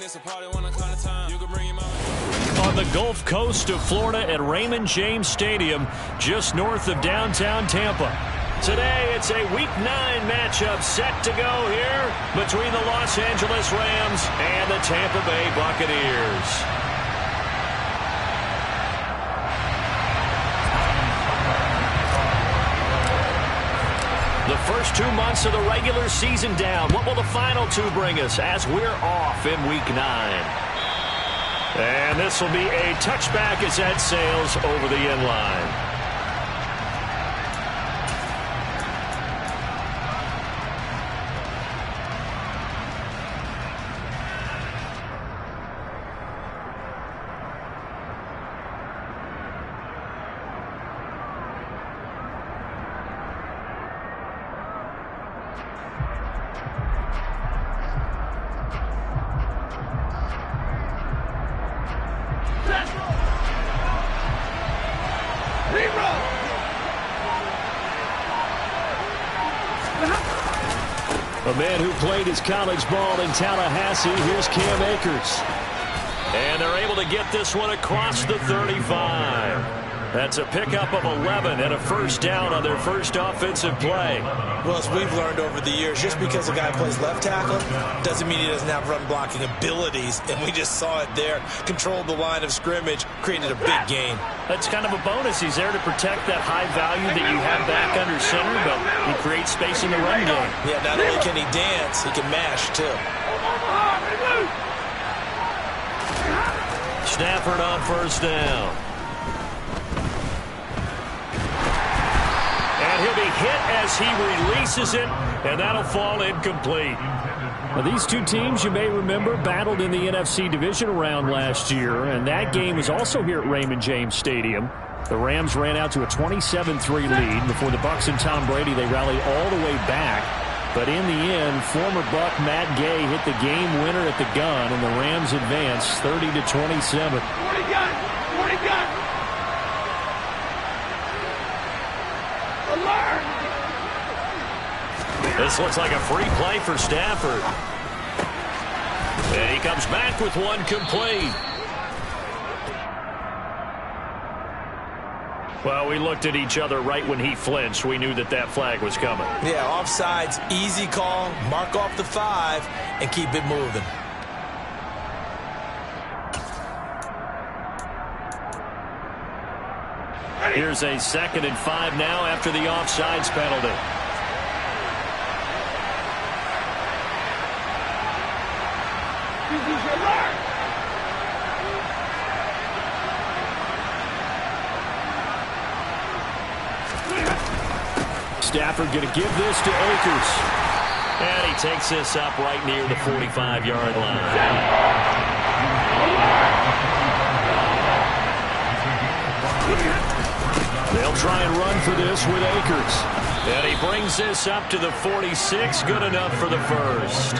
it's a party when I call the time. You can bring your mama. On the Gulf Coast of Florida at Raymond James Stadium, just north of downtown Tampa. Today, it's a Week 9 matchup set to go here between the Los Angeles Rams and the Tampa Bay Buccaneers. The first 2 months of the regular season down. What will the final 2 bring us as we're off in Week 9? And this will be a touchback as that sails over the end line. A man who played his college ball in Tallahassee, here's Cam Akers. And they're able to get this one across the 35. That's a pickup of 11 and a first down on their first offensive play. Well, as we've learned over the years, just because a guy plays left tackle doesn't mean he doesn't have run blocking abilities. And we just saw it there. Controlled the line of scrimmage, created a big gain. That's kind of a bonus. He's there to protect that high value that you have back under center, but he creates space in the run game. Yeah, not only can he dance, he can mash, too. Stafford on first down. And he'll be hit as he releases it, and that'll fall incomplete. Now, these two teams, you may remember, battled in the NFC divisional round last year, and that game was also here at Raymond James Stadium. The Rams ran out to a 27-3 lead. Before the Bucs and Tom Brady, they rallied all the way back. But in the end, former Buck Matt Gay hit the game winner at the gun, and the Rams advanced 30-27. 40 gun! 40 gun! This looks like a free play for Stafford. And he comes back with one complete. Well, we looked at each other right when he flinched. We knew that that flag was coming. Yeah, offsides, easy call, mark off the 5, and keep it moving. Here's a 2nd and 5 now after the offsides penalty. Stafford going to give this to Akers. And he takes this up right near the 45-yard line. They'll try and run for this with Akers. And he brings this up to the 46. Good enough for the first.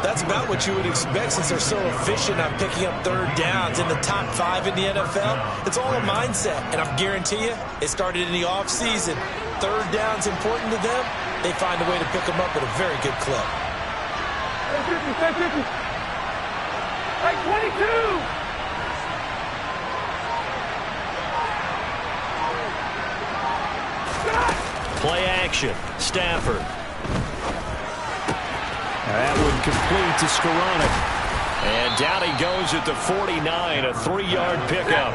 That's about what you would expect since they're so efficient on picking up 3rd downs in the top 5 in the NFL. It's all a mindset, and I guarantee you it started in the offseason. 3rd down's important to them. They find a way to pick them up at a very good clip. Hey, 22! Play action. Stafford. That one complete to Skoranek. And down he goes at the 49, a 3-yard pickup.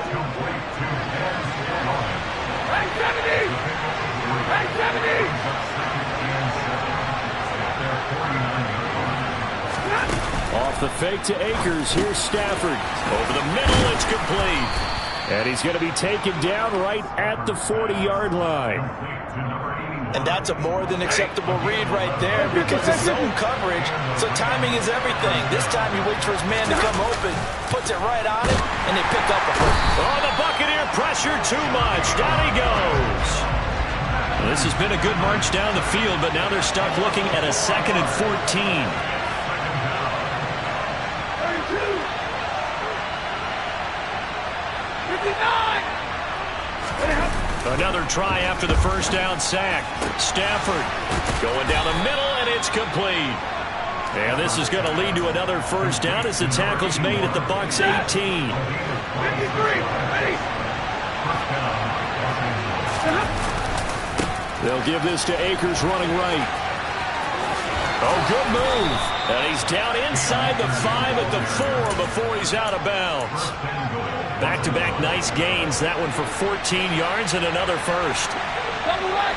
Hey, 70! Hey, 70! Off the fake to Akers. Here's Stafford. Over the middle, it's complete. And he's going to be taken down right at the 40-yard line. And that's a more than acceptable read right there because it's zone coverage, so timing is everything. This time he waits for his man to come open, puts it right on it, and they pick up a first. Oh, the Buccaneer pressure too much. Down he goes. Well, this has been a good march down the field, but now they're stuck looking at a 2nd and 14. 59! Another try after the first down sack. Stafford going down the middle, and it's complete. And this is going to lead to another first down as the tackle's made at the Bucs 18. 53, ready. They'll give this to Akers running right. Oh, good move. And he's down inside the 5 at the 4 before he's out of bounds. Back-to-back nice gains. That one for 14 yards and another first. Double right.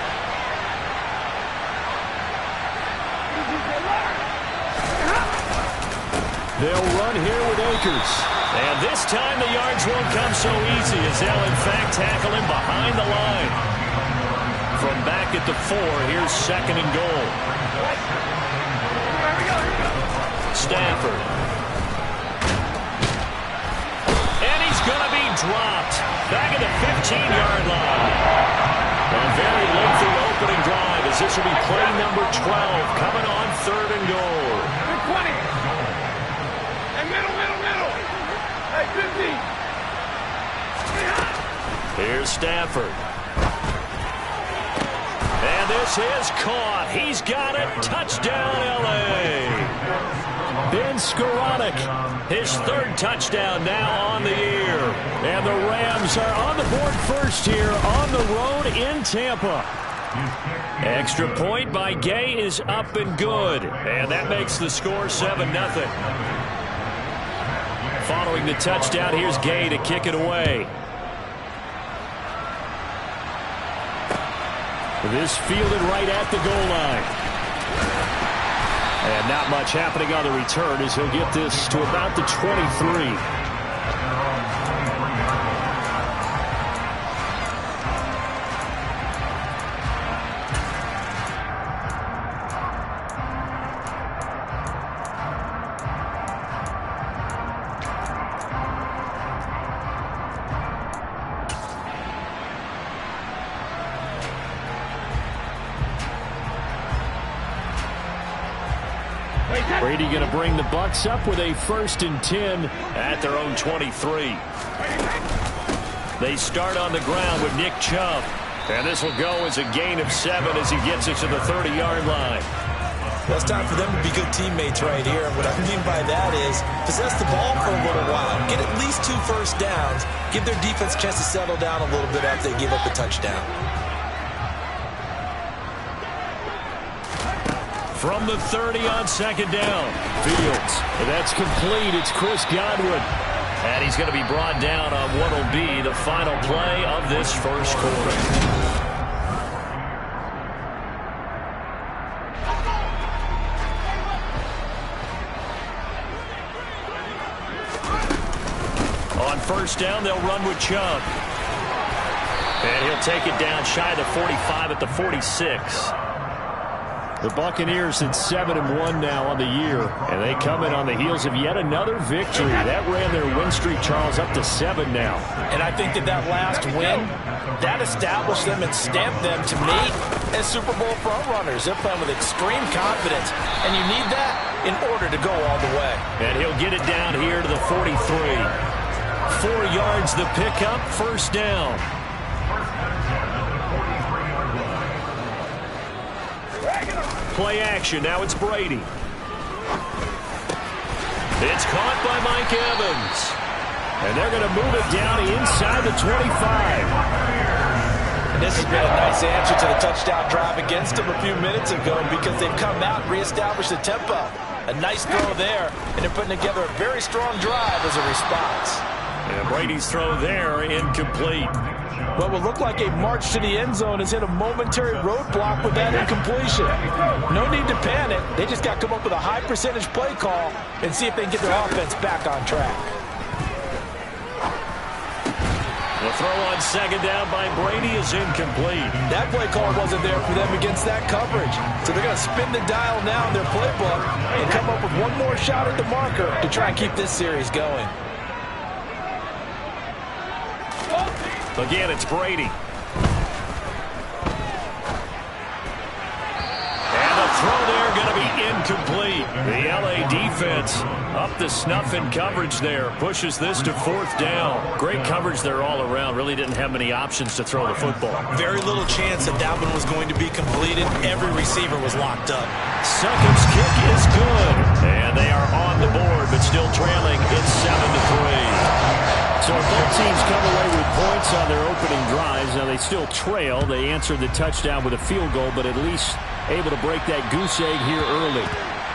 They'll run here with Akers. And this time the yards won't come so easy as they'll in fact tackle him behind the line. From back at the 4, here's second and goal. Stafford. And he's going to be dropped. Back at the 15-yard line. A very lengthy opening drive as this will be play number 12 coming on third and goal. 20. Hey, middle. Hey, 50. Here's Stafford. And this is caught. He's got it. Touchdown, L.A. Ben Skoranek, his third touchdown now on the year. And the Rams are on the board first here on the road in Tampa. Extra point by Gay is up and good. And that makes the score 7-0. Following the touchdown, here's Gay to kick it away. This fielded right at the goal line. And not much happening on the return as he'll get this to about the 23. Brady going to bring the Bucs up with a 1st and 10 at their own 23. They start on the ground with Nick Chubb. And this will go as a gain of 7 as he gets it to the 30-yard line. Well, it's time for them to be good teammates right here. And what I mean by that is possess the ball for a little while. Get at least 2 first downs. Give their defense a chance to settle down a little bit after they give up the touchdown. From the 30 on second down. Fields. That's complete. It's Chris Godwin. And he's going to be brought down on what will be the final play of this first quarter. On first down, they'll run with Chubb. And he'll take it down shy of the 45 at the 46. The Buccaneers at 7-1 now on the year, and they come in on the heels of yet another victory. That ran their win streak, Charles, up to 7 now. And I think that last win, that established them and stamped them, to me, as Super Bowl frontrunners. They're playing with extreme confidence, and you need that in order to go all the way. And he'll get it down here to the 43. 4 yards the pickup, first down. Play action. Now it's Brady. It's caught by Mike Evans. And they're going to move it down inside the 25. And this has been a nice answer to the touchdown drive against them a few minutes ago because they've come out and reestablished the tempo. A nice throw there, and they're putting together a very strong drive as a response. And Brady's throw there incomplete. What will look like a march to the end zone has hit a momentary roadblock with that incompletion. No need to panic. They just got to come up with a high percentage play call and see if they can get their offense back on track. The throw on second down by Brady is incomplete. That play call wasn't there for them against that coverage. So they're going to spin the dial now in their playbook and come up with one more shot at the marker to try and keep this series going. Again, it's Brady. And the throw there going to be incomplete. The L.A. defense up the snuff in coverage there. Pushes this to 4th down. Great coverage there all around. Really didn't have many options to throw the football. Very little chance that one was going to be completed. Every receiver was locked up. Succop's kick is good. drives. Now, they still trail. They answered the touchdown with a field goal, but at least able to break that goose egg here early.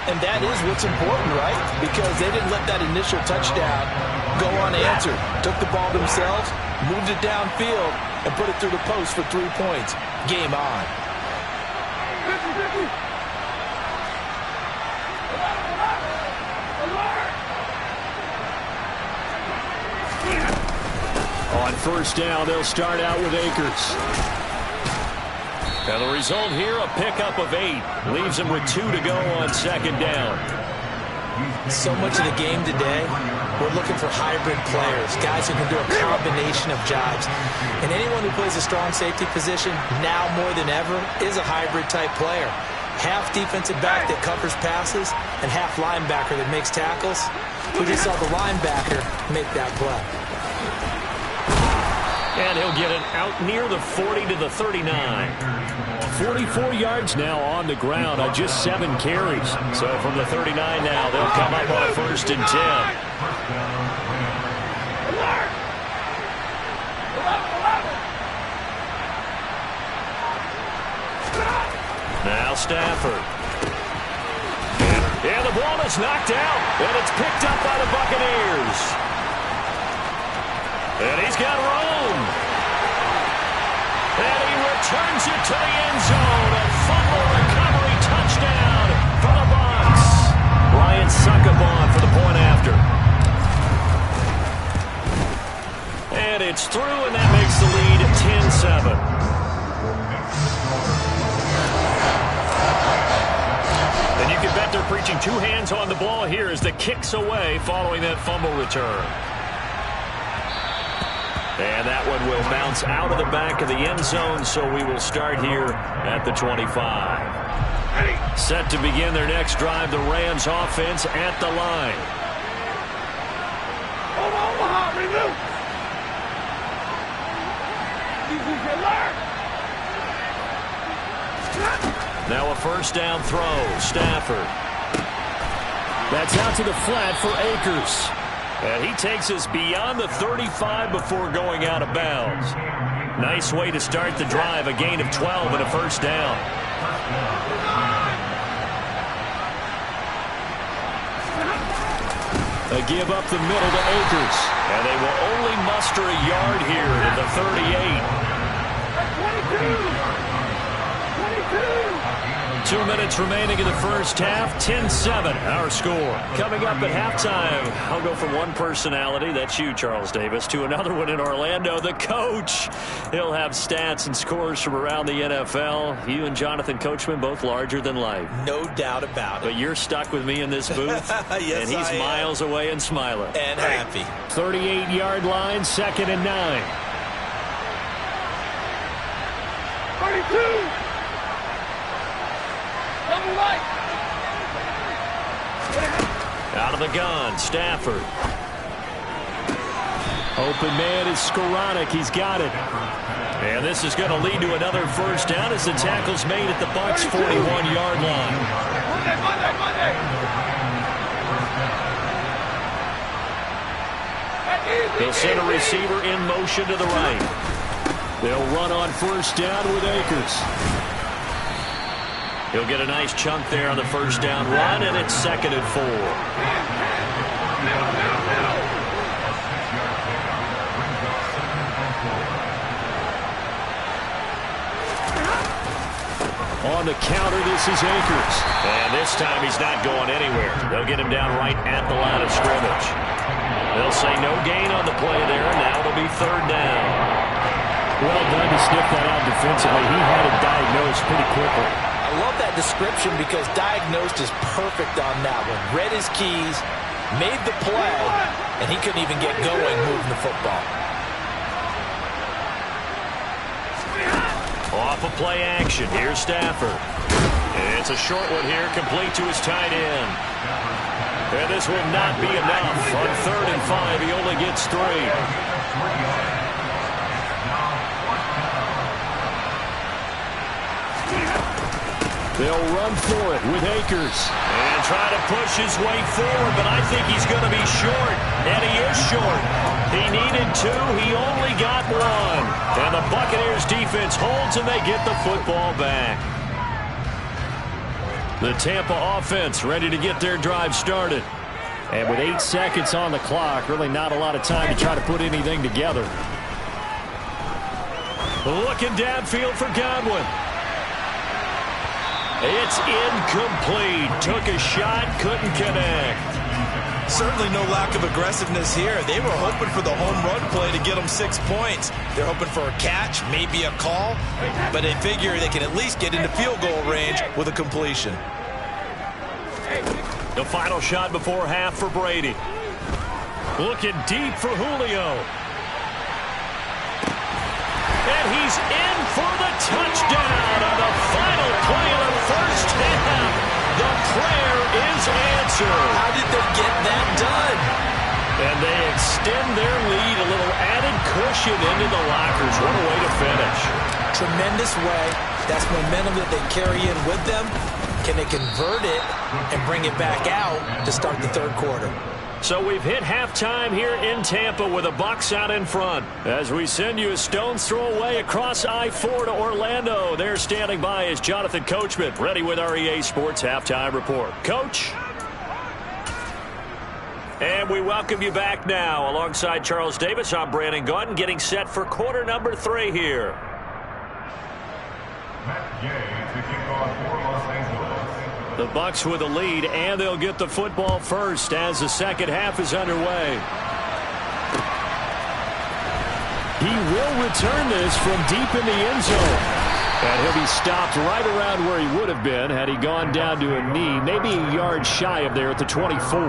And that is what's important, right? Because they didn't let that initial touchdown go unanswered. Took the ball themselves, moved it downfield, and put it through the post for 3 points. Game on. On first down, they'll start out with Akers. And the result here, a pickup of 8. Leaves them with 2 to go on second down. So much of the game today, we're looking for hybrid players, guys who can do a combination of jobs. And anyone who plays a strong safety position, now more than ever, is a hybrid-type player. Half defensive back that covers passes, and half linebacker that makes tackles. We just saw the linebacker make that play. And he'll get it out near the 40 to the 39. 44 yards now on the ground on just 7 carries. So from the 39 now, they'll come up on first and 10. Now Stafford. And the ball is knocked out, and it's picked up by the Buccaneers. And he's got room. And he returns it to the end zone. A fumble recovery touchdown for the Bucs. Ryan Alex-Javon for the point after. And it's through, and that makes the lead 10-7. And you can bet they're preaching 2 hands on the ball here as the kick's away following that fumble return. And that one will bounce out of the back of the end zone, so we will start here at the 25. Set to begin their next drive, the Rams offense at the line. Now a first down throw, Stafford. That's out to the flat for Akers. And he takes us beyond the 35 before going out of bounds. Nice way to start the drive, a gain of 12 and a first down. A give up the middle to Akers. And they will only muster a yard here to the 38. 2 minutes remaining in the first half. 10-7, our score. Coming up at halftime, I'll go from one personality, that's you, Charles Davis, to another one in Orlando, the coach. He'll have stats and scores from around the NFL. You and Jonathan Coachman, both larger than life. No doubt about it. But you're stuck with me in this booth. Yes, and he's miles away and smiling. And happy. 38-yard line, 2nd and 9. 32. Out of the gun, Stafford. Open man is Skoranek. He's got it. And this is going to lead to another first down as the tackle's made at the Bucs' 41-yard line. They'll send a receiver in motion to the right. They'll run on first down with Akers. He'll get a nice chunk there on the first down run, and it's 2nd and 4. On the counter, this is Akers. And this time he's not going anywhere. They'll get him down right at the line of scrimmage. They'll say no gain on the play there, and now it'll be 3rd down. Well done to sniff that out defensively. He had it diagnosed pretty quickly. I love that description because diagnosed is perfect on that one. Read his keys, made the play, and he couldn't even get going moving the football. Off of play action, here's Stafford. It's a short one here, complete to his tight end. And this will not be enough. On 3rd and 5, he only gets 3. They'll run for it with Akers. And try to push his way forward, but I think he's going to be short. And he is short. He needed 2. He only got 1. And the Buccaneers defense holds, and they get the football back. The Tampa offense ready to get their drive started. And with 8 seconds on the clock, really not a lot of time to try to put anything together. Looking downfield for Godwin. It's incomplete. Took a shot, couldn't connect. Certainly no lack of aggressiveness here. They were hoping for the home run play to get them 6 points. They're hoping for a catch, maybe a call, but they figure they can at least get into field goal range with a completion. The final shot before half for Brady. Looking deep for Julio. And he's in for the touchdown on the final play of the first half. The prayer is answered. How did they get that done? And they extend their lead, a little added cushion into the lockers. What a way to finish. Tremendous way. That's momentum that they carry in with them. Can they convert it and bring it back out to start the third quarter? So we've hit halftime here in Tampa with the Bucs out in front. As we send you a stone's throw away across I-4 to Orlando. There standing by is Jonathan Coachman, ready with our EA Sports Halftime Report. Coach? And we welcome you back now. Alongside Charles Davis, I'm Brandon Gaudin, getting set for quarter number 3 here. The Bucs with a lead, and they'll get the football first as the second half is underway. He will return this from deep in the end zone. And he'll be stopped right around where he would have been had he gone down to a knee, maybe a yard shy of there at the 24.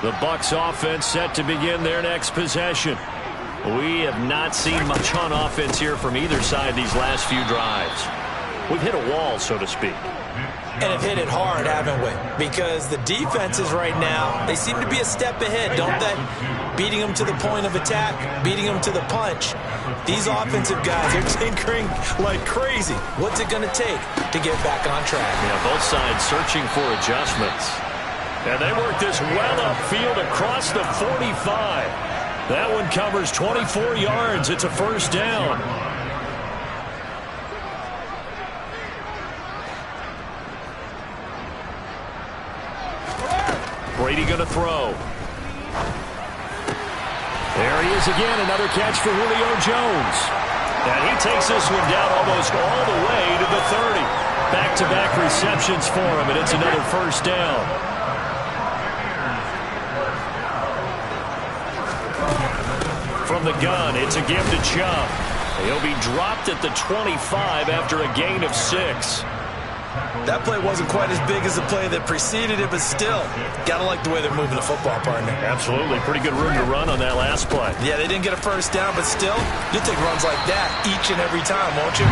The Bucs offense set to begin their next possession. We have not seen much on offense here from either side these last few drives. We've hit a wall, so to speak. And have hit it hard, haven't we? Because the defenses right now, they seem to be a step ahead, don't they? Beating them to the point of attack, beating them to the punch. These offensive guys are tinkering like crazy. What's it going to take to get back on track? Yeah, both sides searching for adjustments. And they work this well upfield across the 45. That one covers 24 yards. It's a first down. Brady going to throw. There he is again, another catch for Julio Jones. And he takes this one down almost all the way to the 30. Back-to-back receptions for him, and it's another first down. From the gun, it's a give to Chubb. He'll be dropped at the 25 after a gain of 6. That play wasn't quite as big as the play that preceded it, but still, got to like the way they're moving the football, partner. Absolutely. Pretty good room to run on that last play. Yeah, they didn't get a first down, but still, you'll take runs like that each and every time, won't you?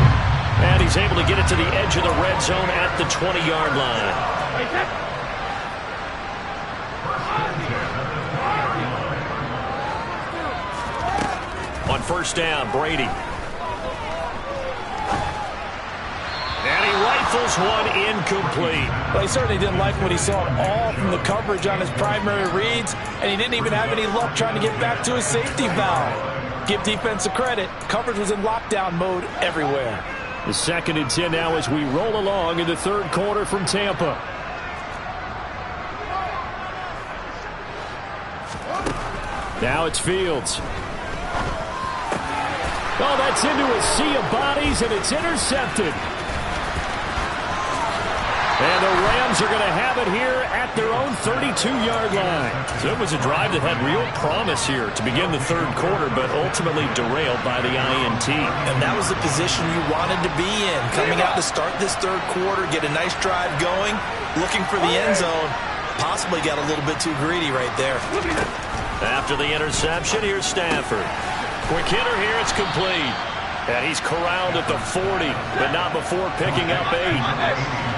And he's able to get it to the edge of the red zone at the 20-yard line. On first down, Brady. And he rifles one incomplete. Well, he certainly didn't like what he saw at all from the coverage on his primary reads, and he didn't even have any luck trying to get back to his safety valve. Give defense a credit. Coverage was in lockdown mode everywhere. The 2nd and 10 now as we roll along in the third quarter from Tampa. Now it's Fields. Oh, that's into a sea of bodies, and it's intercepted. And the Rams are going to have it here at their own 32-yard line. So it was a drive that had real promise here to begin the third quarter, but ultimately derailed by the INT. And that was the position you wanted to be in. Coming out to start this third quarter, get a nice drive going, looking for the end zone. Possibly got a little bit too greedy right there. After the interception, here's Stafford. Quick hitter here, it's complete. And he's corralled at the 40, but not before picking up 8.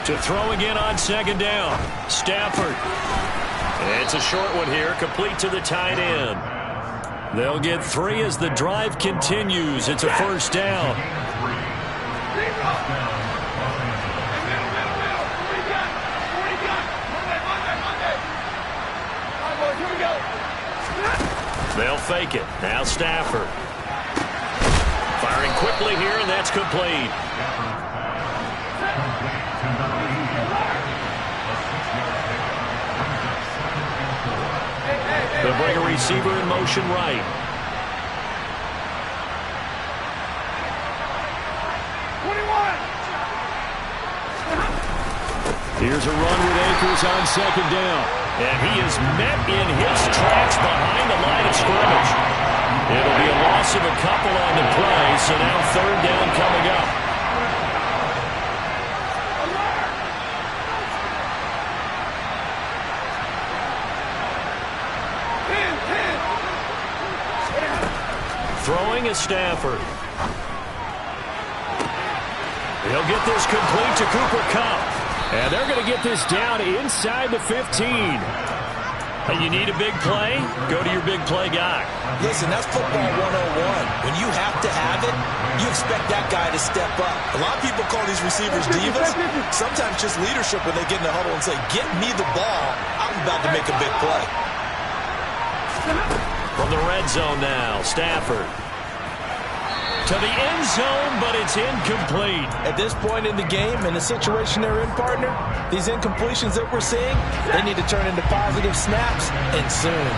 To throw again on second down. Stafford. It's a short one here, complete to the tight end. They'll get 3 as the drive continues. It's a first down. They'll fake it. Now Stafford. Firing quickly here, and that's complete. They'll bring a receiver in motion right. Here's a run with Akers on second down. And he is met in his tracks behind the line of scrimmage. It'll be a loss of a couple on the play, so now third down coming up. Throwing is Stafford. He'll get this complete to Cooper Kupp. And they're going to get this down inside the 15. You need a big play? Go to your big play guy. Listen, that's football 101. When you have to have it, you expect that guy to step up. A lot of people call these receivers divas. Sometimes just leadership when they get in the huddle and say, get me the ball. I'm about to make a big play. From the red zone now, Stafford. To the end zone, but it's incomplete. At this point in the game, in the situation they're in, partner, these incompletions that we're seeing, they need to turn into positive snaps, and soon.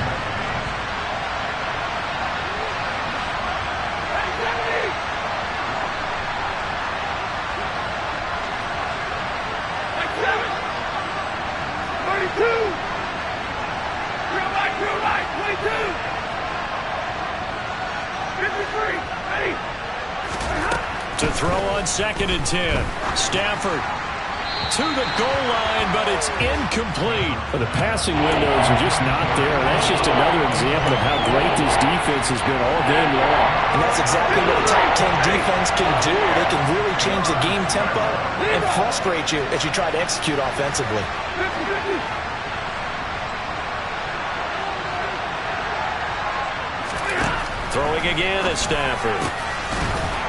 To throw on 2nd and 10. Stafford to the goal line, but it's incomplete. The passing windows are just not there. That's just another example of how great this defense has been all game long. And that's exactly what a top 10 defense can do. They can really change the game tempo and frustrate you as you try to execute offensively. Throwing again at Stafford.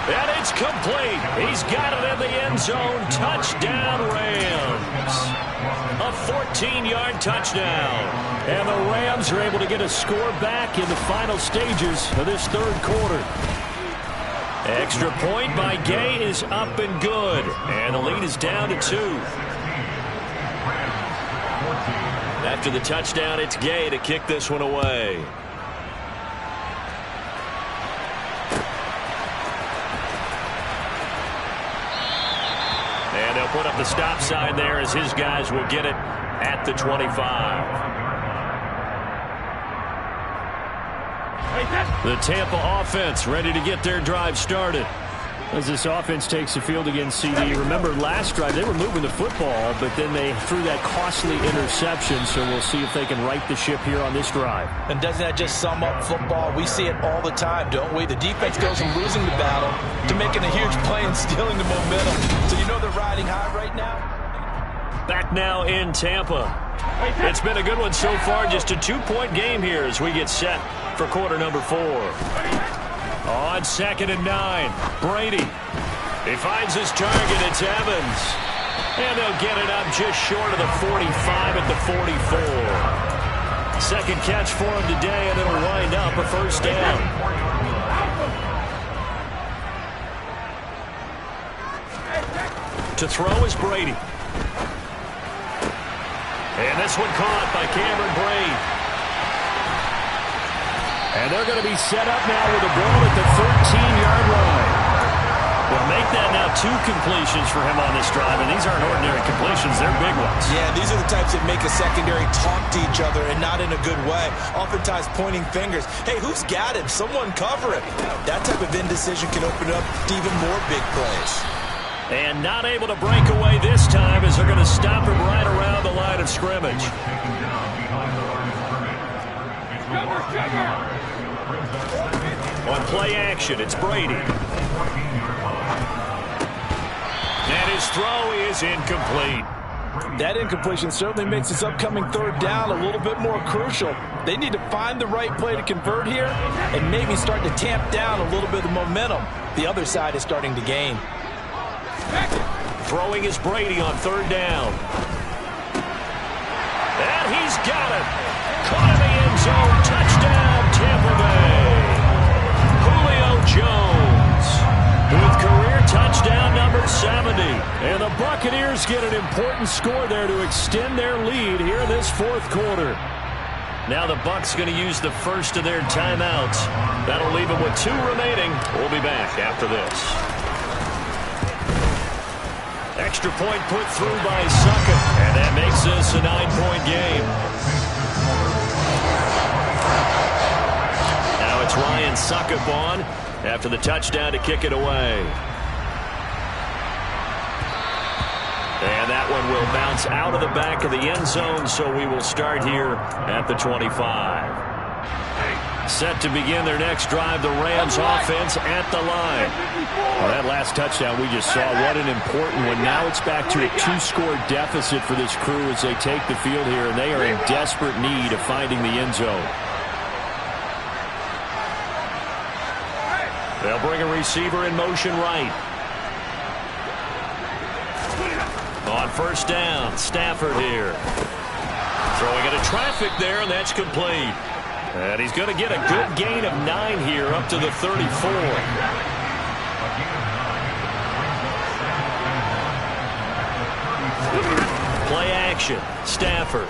And it's complete. He's got it in the end zone. Touchdown, Rams. A 14-yard touchdown. And the Rams are able to get a score back in the final stages of this third quarter. Extra point by Gay is up and good. And the lead is down to 2. After the touchdown, it's Gay to kick this one away. And they'll put up the stop sign there as his guys will get it at the 25. The Tampa offense ready to get their drive started. As this offense takes the field against CD. Remember last drive they were moving the football, but then they threw that costly interception, so we'll see if they can right the ship here on this drive. And doesn't that just sum up football? We see it all the time, don't we? The defense goes from losing the battle to making a huge play and stealing the momentum. So you know they're riding high right now? Back now in Tampa. It's been a good one so far. Just a 2-point game here as we get set for quarter number 4. On 2nd and 9, Brady. He finds his target. It's Evans. And they'll get it up just short of the 45 at the 44. Second catch for him today, and it'll wind up a first down. To throw is Brady. And this one caught by Cameron Brate. And they're going to be set up now with the ball at the 13-yard line. They'll make that now 2 completions for him on this drive, and these aren't ordinary completions. They're big ones. Yeah, these are the types that make a secondary talk to each other, and not in a good way. Oftentimes pointing fingers. Hey, who's got him? Someone cover him. That type of indecision can open up to even more big plays. And not able to break away this time as they're going to stop him right around the line of scrimmage. On play action, it's Brady. And his throw is incomplete. That incompletion certainly makes this upcoming third down a little bit more crucial. They need to find the right play to convert here and maybe start to tamp down a little bit of the momentum the other side is starting to gain. Throwing is Brady on third down. And he's got it. Caught in the end zone. Touchdown, Tampa Bay. Julio Jones with career touchdown number 70. And the Buccaneers get an important score there to extend their lead here in this fourth quarter. Now the Bucs going to use the first of their timeouts. That'll leave them with 2 remaining. We'll be back after this. Extra point put through by Suckup. And that makes this a 9-point game. Now it's Ryan Suckup on after the touchdown to kick it away. And that one will bounce out of the back of the end zone, so we will start here at the 25. Set to begin their next drive, the Rams offense at the line. Well, that last touchdown we just saw, what an important one. Now it's back to a 2-score deficit for this crew as they take the field here, and they are in desperate need of finding the end zone. They'll bring a receiver in motion right. On first down, Stafford here. Throwing into traffic there, and that's complete. And he's going to get a good gain of 9 here up to the 34. Play action, Stafford.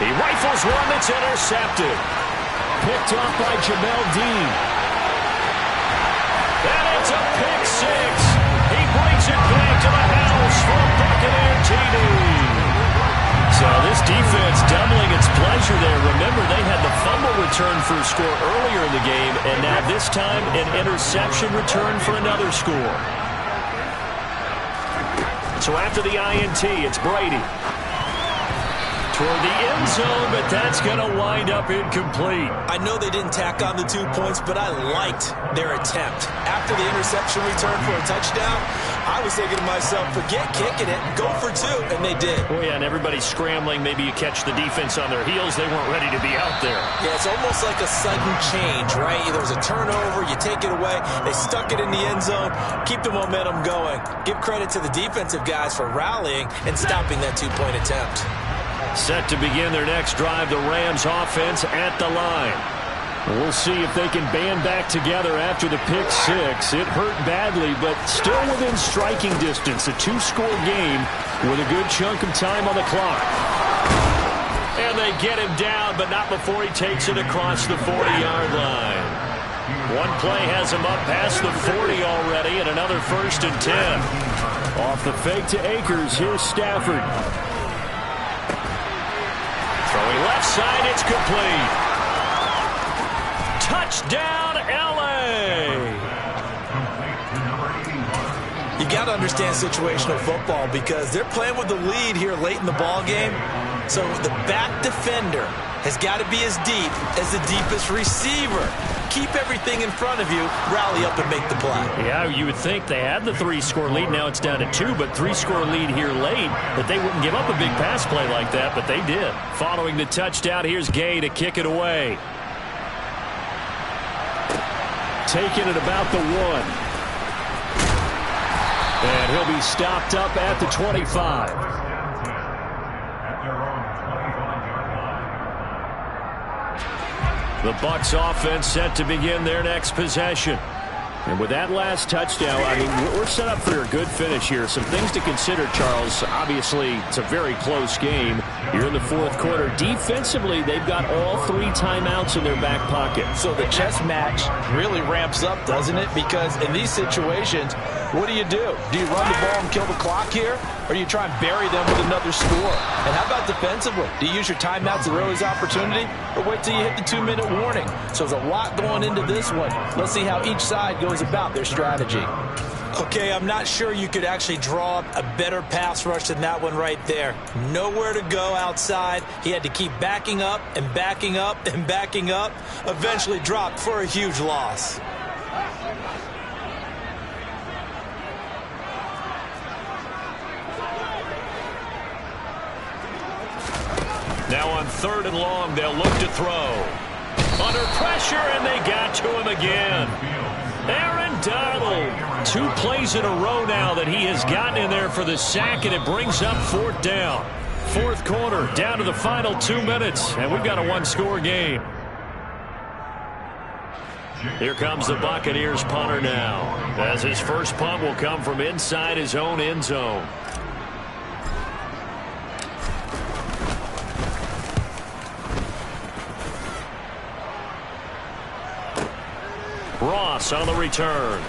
He rifles one that's intercepted. Picked off by Jamel Dean. And it's a pick 6. He brings it back to the house for a Buccaneer TD. So this defense doubling its pleasure there. Remember, they had the fumble return for a score earlier in the game, and now this time an interception return for another score. So after the INT, it's Brady. Toward the end zone, but that's going to wind up incomplete. I know they didn't tack on the 2 points, but I liked their attempt. After the interception return for a touchdown, I was thinking to myself, forget kicking it, go for 2, and they did. Oh, yeah, and everybody's scrambling. Maybe you catch the defense on their heels. They weren't ready to be out there. Yeah, it's almost like a sudden change, right? There was a turnover, you take it away, they stuck it in the end zone, keep the momentum going. Give credit to the defensive guys for rallying and stopping that 2-point attempt. Set to begin their next drive, the Rams offense at the line. We'll see if they can band back together after the pick 6. It hurt badly, but still within striking distance. A 2-score game with a good chunk of time on the clock. And they get him down, but not before he takes it across the 40-yard line. One play has him up past the 40 already, and another 1st and 10. Off the fake to Akers, here's Stafford. Throwing left side, it's complete. Touchdown, L.A. You got to understand situational football because they're playing with the lead here late in the ball game. So the back defender has got to be as deep as the deepest receiver. Keep everything in front of you, rally up and make the play. Yeah, you would think they had the 3-score lead. Now it's down to 2, but 3-score lead here late, that they wouldn't give up a big pass play like that, but they did. Following the touchdown, here's Gay to kick it away. Taking it about the 1. And he'll be stopped up at the 25. The Bucs offense set to begin their next possession. And with that last touchdown, I mean, we're set up for a good finish here. Some things to consider, Charles. Obviously, it's a very close game. You're in the fourth quarter. Defensively, they've got all 3 timeouts in their back pocket. So the chess match really ramps up, doesn't it? Because in these situations, what do? Do you run the ball and kill the clock here? Or do you try and bury them with another score? And how about defensively? Do you use your timeouts at earliest opportunity? Or wait till you hit the 2-minute warning? So there's a lot going into this one. Let's see how each side goes about their strategy. Okay, I'm not sure you could actually draw up a better pass rush than that one right there. Nowhere to go outside. He had to keep backing up and backing up and backing up. Eventually dropped for a huge loss. Now on 3rd and long, they'll look to throw. Under pressure, and they got to him again. Aaron Donald. 2 plays in a row now that he has gotten in there for the sack, and it brings up 4th down. 4th quarter, down to the final 2 minutes, and we've got a 1-score game. Here comes the Buccaneers punter now, as his first punt will come from inside his own end zone. Ross on the return.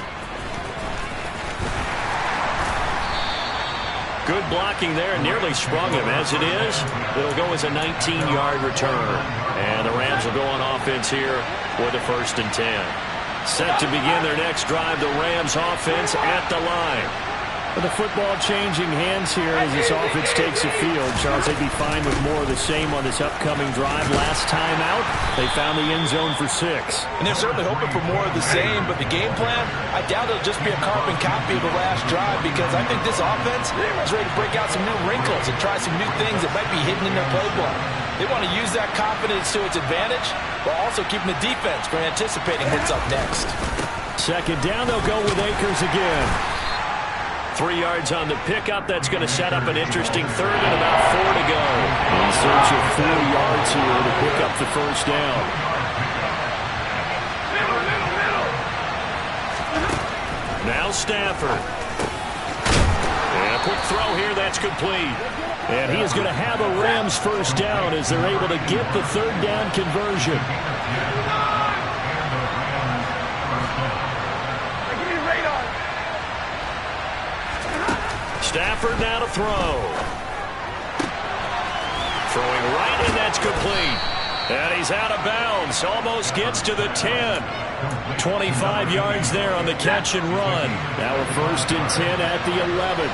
Good blocking there, nearly sprung him. As it is, it'll go as a 19-yard return. And the Rams will go on offense here with a 1st and 10. Set to begin their next drive, the Rams offense at the line. With the football changing hands here as this offense takes the field. Charles, they'd be fine with more of the same on this upcoming drive. Last time out, they found the end zone for 6. And they're certainly hoping for more of the same, but the game plan, I doubt it'll just be a carbon copy of the last drive, because I think this offense is ready to break out some new wrinkles and try some new things that might be hidden in their playbook. They want to use that confidence to its advantage, while also keeping the defense from anticipating what's up next. 2nd down, they'll go with Akers again. 3 yards on the pickup. That's going to set up an interesting 3rd and about 4 to go. In search of 4 yards here to pick up the 1st down. Now Stafford. And a quick throw here. That's complete. And he is going to have a Rams 1st down as they're able to get the 3rd down conversion. Stafford now to throw. Throwing right, and that's complete. And he's out of bounds. Almost gets to the 10. 25 yards there on the catch and run. Now a 1st and 10 at the 11.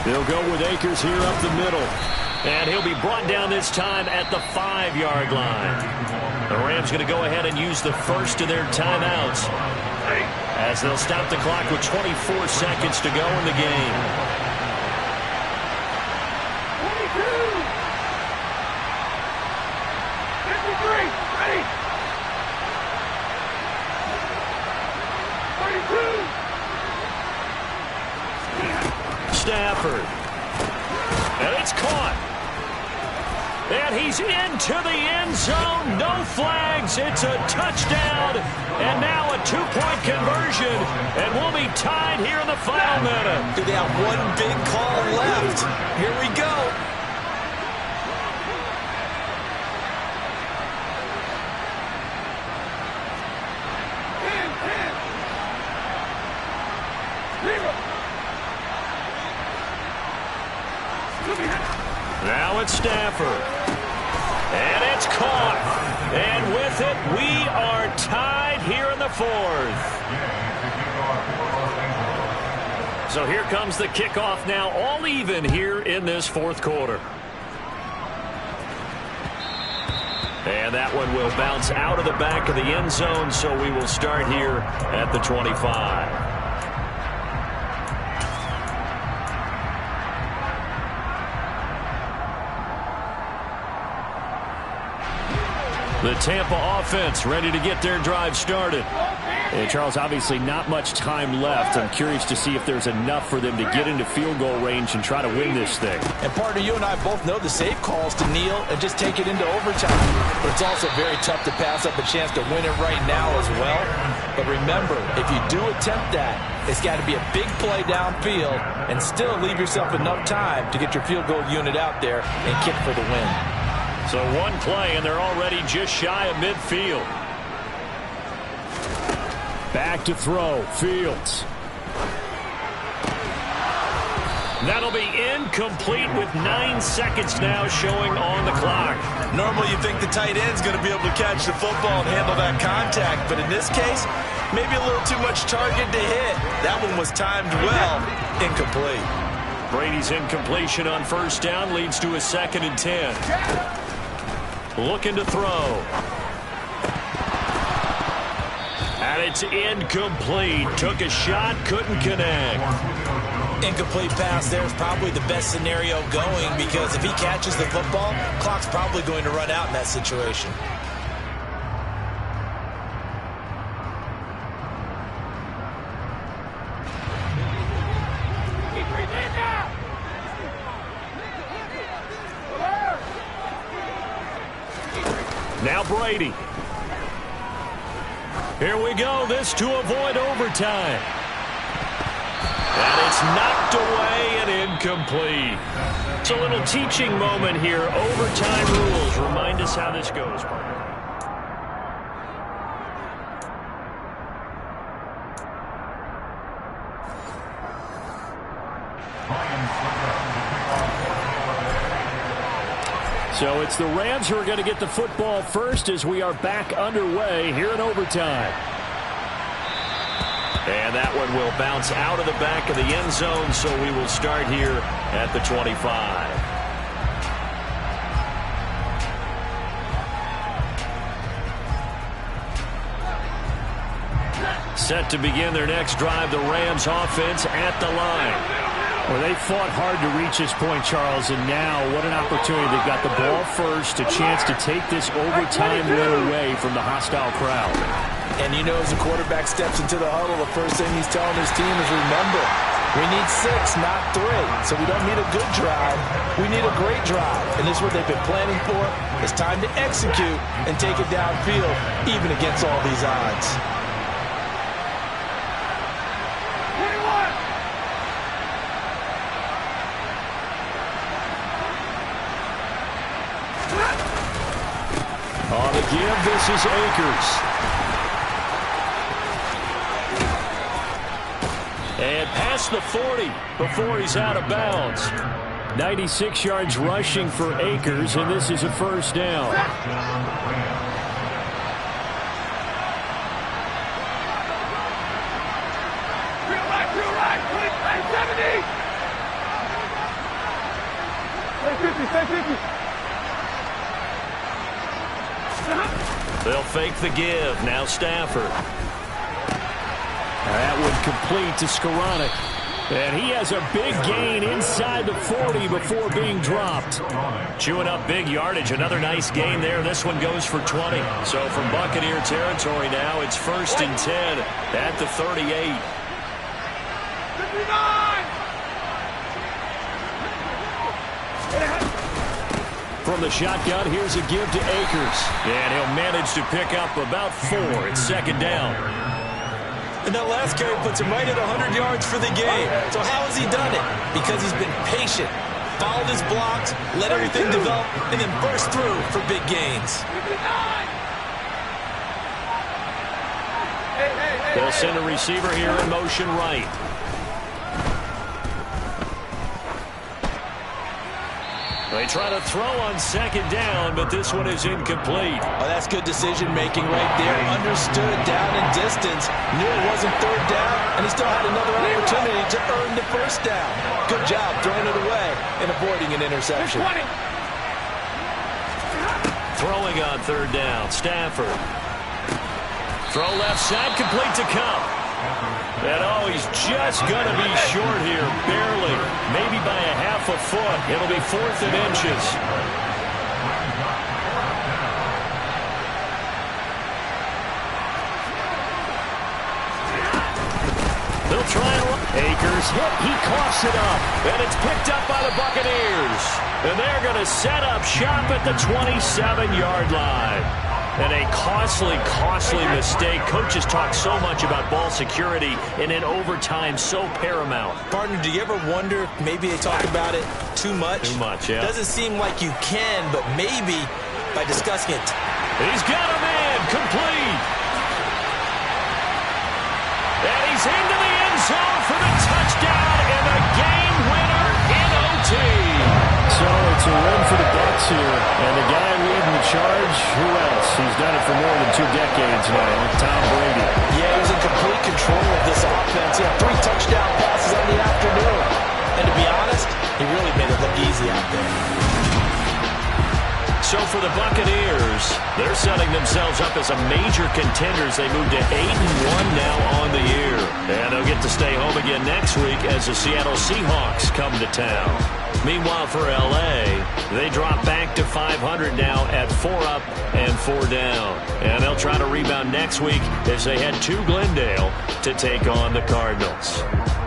They'll go with Akers here up the middle. And he'll be brought down this time at the 5-yard line. The Rams going to go ahead and use the first of their timeouts, as they'll stop the clock with 24 seconds to go in the game. 22. 53. Ready. 32. Stafford. And it's caught. And he's into the end zone. No flags. It's a touchdown. And now a 2-point conversion. And we'll be tied here in the final minute. They have one big call left. Here we go. Now it's Stafford. And it's caught. And with it, we are tied here in the 4th. So here comes the kickoff now, all even here in this 4th quarter. And that one will bounce out of the back of the end zone, so we will start here at the 25. The Tampa offense ready to get their drive started. And Charles, obviously not much time left. I'm curious to see if there's enough for them to get into field goal range and try to win this thing. And partner, you and I both know the safe calls to kneel and just take it into overtime. But it's also very tough to pass up a chance to win it right now as well. But remember, if you do attempt that, it's got to be a big play downfield and still leave yourself enough time to get your field goal unit out there and kick for the win. So one play, and they're already just shy of midfield. Back to throw. Fields. That'll be incomplete with 9 seconds now showing on the clock. Normally you think the tight end's going to be able to catch the football and handle that contact, but in this case, maybe a little too much target to hit. That one was timed well. Incomplete. Brady's incompletion on 1st down leads to a 2nd and 10. Looking to throw. it's incomplete. Took a shot, couldn't connect. Incomplete pass there is probably the best scenario going, because if he catches the football, clock's probably going to run out in that situation. Now Brady. Here we go. This to avoid overtime. And it's knocked away and incomplete. It's a little teaching moment here. Overtime rules. Remind us how this goes, partner. So it's the Rams who are going to get the football first as we are back underway here in overtime. And that one will bounce out of the back of the end zone, so we will start here at the 25. Set to begin their next drive, the Rams offense at the line. Well, they fought hard to reach this point, Charles, and now what an opportunity. They've got the ball first, a chance to take this overtime win away from the hostile crowd. And you know, as the quarterback steps into the huddle, the first thing he's telling his team is, remember, we need 6, not 3. So we don't need a good drive. We need a great drive. And this is what they've been planning for. It's time to execute and take it downfield, even against all these odds. On the give, this is Akers. And past the 40 before he's out of bounds. 96 yards rushing for Akers, and this is a first down. Real right, 70. Stay 50. They'll fake the give. Now Stafford. That would complete to Skoranek. And he has a big gain inside the 40 before being dropped. Chewing up big yardage. Another nice gain there. This one goes for 20. So from Buccaneer territory now, it's 1st and 10 at the 38. 59! From the shotgun, here's a give to Akers. And he'll manage to pick up about 4. It's 2nd down. And that last carry puts him right at 100 yards for the game. So how has he done it? Because he's been patient, followed his blocks, let everything develop, and then burst through for big gains. They'll send a receiver here in motion right. They try to throw on 2nd down, but this one is incomplete. Oh, that's good decision-making right there. Understood down and distance. Knew it wasn't 3rd down, and he still had another opportunity to earn the 1st down. Good job throwing it away and avoiding an interception. Throwing on 3rd down, Stafford. Throw left side, complete to Cup. And oh, he's just going to be short here, barely. Maybe by a half a foot. It'll be 4th and inches. They'll try and run. Akers hit. He coughs it up. And it's picked up by the Buccaneers. And they're going to set up shop at the 27-yard line. And a costly, costly mistake. Coaches talk so much about ball security, and in overtime, so paramount. Partner, do you ever wonder if maybe they talk about it too much? Too much, yeah. Doesn't seem like you can, but maybe by discussing it. He's got a man, complete. And he's into the end zone for the touchdown and the game winner in OT. So it's a win for the Bucs here, and the guy leading the charge, who else? He's done it for more than 2 decades now, Tom Brady. Yeah, he's in complete control of this offense. He had 3 touchdown passes on the afternoon. And to be honest, he really made it look easy out there. So for the Buccaneers, they're setting themselves up as a major contenders. They move to 8-1 now on the year. And they'll get to stay home again next week as the Seattle Seahawks come to town. Meanwhile, for L.A., they drop back to 500 now at 4 up and 4 down. And they'll try to rebound next week as they head to Glendale to take on the Cardinals.